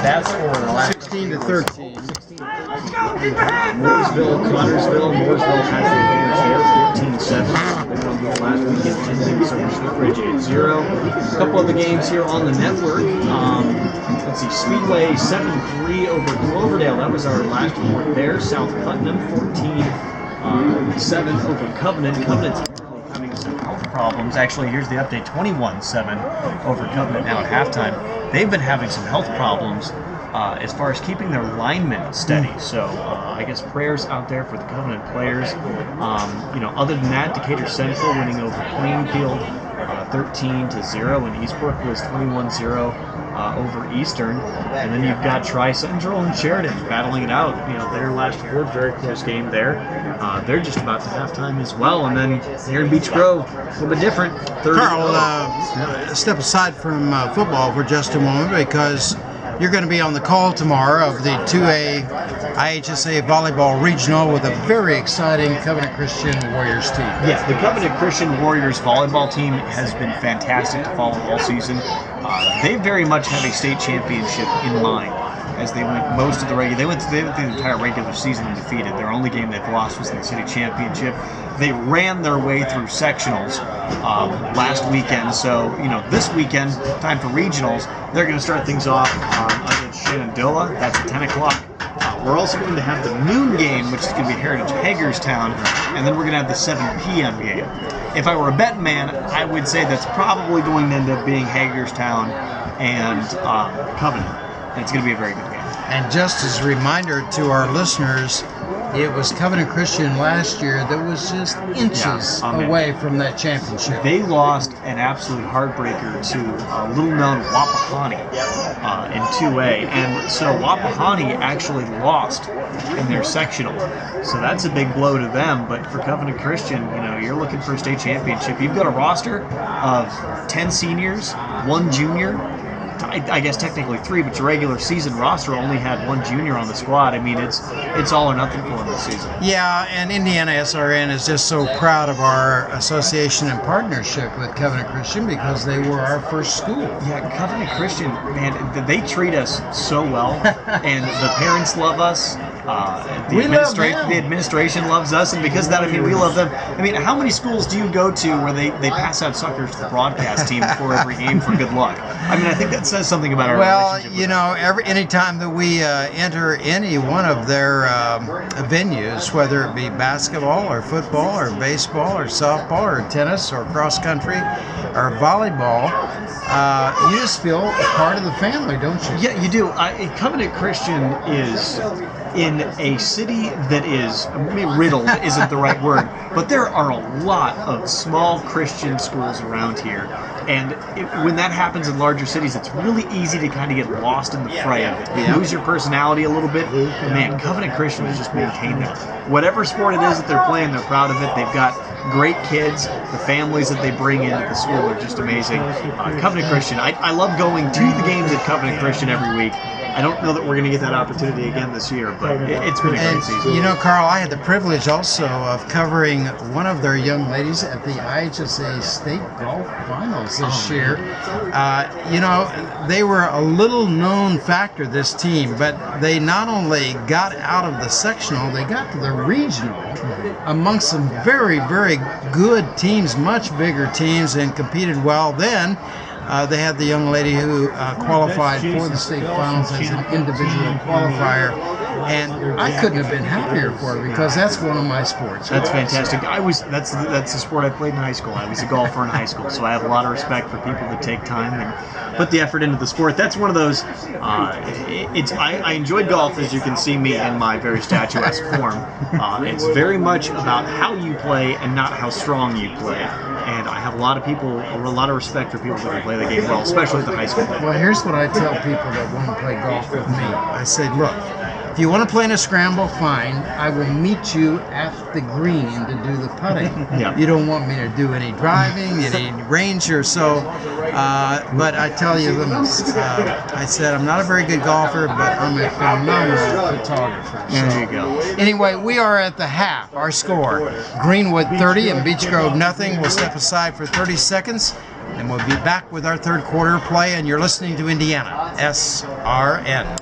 That score in the last 16-13. Mooresville, Connorsville. Mooresville has the advantage there, 14-7. They won the last weekend, 10 over Shortridge 8-0. A couple of the games here on the network. Let's see, Speedway 7-3 over Cloverdale. That was our last report there. South Putnam 14-7 over Covenant. Covenant's having some health problems. Actually, here's the update: 21-7 over Covenant now at halftime. They've been having some health problems as far as keeping their linemen steady. So I guess prayers out there for the Covenant players. Other than that, Decatur Central winning over Plainfield 13-0, and Eastbrook was 21-0 over Eastern. And then you've got Tri-Central and Sheridan battling it out. Their last report, very close game there. They're just about to halftime as well. And then here in Beech Grove, a little bit different. Carl, step aside from football for just a moment, because you're going to be on the call tomorrow of the 2A IHSAA Volleyball Regional with a very exciting Covenant Christian Warriors team. Yes, the Covenant Christian Warriors volleyball team has been fantastic to follow all season. They very much have a state championship in mind, as they went most of the regular. They went through the entire regular season undefeated. Their only game they've lost was in the city championship. They ran their way through sectionals last weekend. So this weekend, time for regionals. They're going to start things off against Shenandoah. That's at 10 o'clock. We're also going to have the noon game, which is going to be Heritage Hagerstown, and then we're going to have the 7 p.m. game. If I were a bet man, I would say that's probably going to end up being Hagerstown and Covenant. And it's going to be a very good game. And just as a reminder to our listeners, it was Covenant Christian last year that was just inches away from that championship. They lost an absolute heartbreaker to little-known Wapahani in 2A. And so Wapahani actually lost in their sectional. So that's a big blow to them. But for Covenant Christian, you're looking for a state championship. You've got a roster of 10 seniors, 1 junior, I guess technically 3, but your regular season roster only had 1 junior on the squad. I mean, it's all or nothing for them this season. Yeah, and IndianaSRN is just so proud of our association and partnership with Covenant Christian, because they were our first school. Yeah, Covenant Christian, man, they treat us so well, and the parents love us. The administration loves us, and because of that, we love them. How many schools do you go to where they pass out suckers to the broadcast team before every game for good luck? I think that says something about our relationship. Well, anytime that we enter any one of their venues, whether it be basketball or football or baseball or softball or tennis or cross country or volleyball, you just feel a part of the family, don't you? Yeah, you do. Covenant Christian is in a city that is, riddled isn't the right word, but there are a lot of small Christian schools around here. And when that happens in larger cities, it's really easy to kind of get lost in the fray of it. You lose your personality a little bit. But man, Covenant Christian has just maintained that. Whatever sport it is that they're playing, they're proud of it. They've got great kids. The families that they bring into the school are just amazing. Covenant Christian, I love going to the games at Covenant Christian every week. I don't know that we're going to get that opportunity again this year, but it's been a great season. Carl, I had the privilege also of covering one of their young ladies at the IHSAA State Golf Finals this year. They were a little-known factor, this team, but they not only got out of the sectional, they got to the regional amongst some very, very good teams, much bigger teams, and competed well. Then they had the young lady who qualified for the state finals as an individual qualifier, and I couldn't have been happier for her, because that's one of my sports. That's fantastic. That's the sport I played in high school. I was a golfer in high school, so I have a lot of respect for people that take time and put the effort into the sport. That's one of those. I enjoyed golf, as you can see me in my very statuesque form. It's very much about how you play and not how strong you play. And I have a lot of respect for people that can play the game well, especially at the high school level. Well, here's what I tell people that want to play golf with me. I said, look, if you want to play in a scramble, fine. I will meet you at the green to do the putting. Yeah. You don't want me to do any driving, any range or so. But I tell you, I said I'm not a very good golfer, but I'm a phenomenal photographer. There you go. Anyway, we are at the half. Our score: Greenwood 30 and Beech Grove nothing. We'll step aside for 30 seconds. And we'll be back with our third quarter play, and you're listening to Indiana SRN.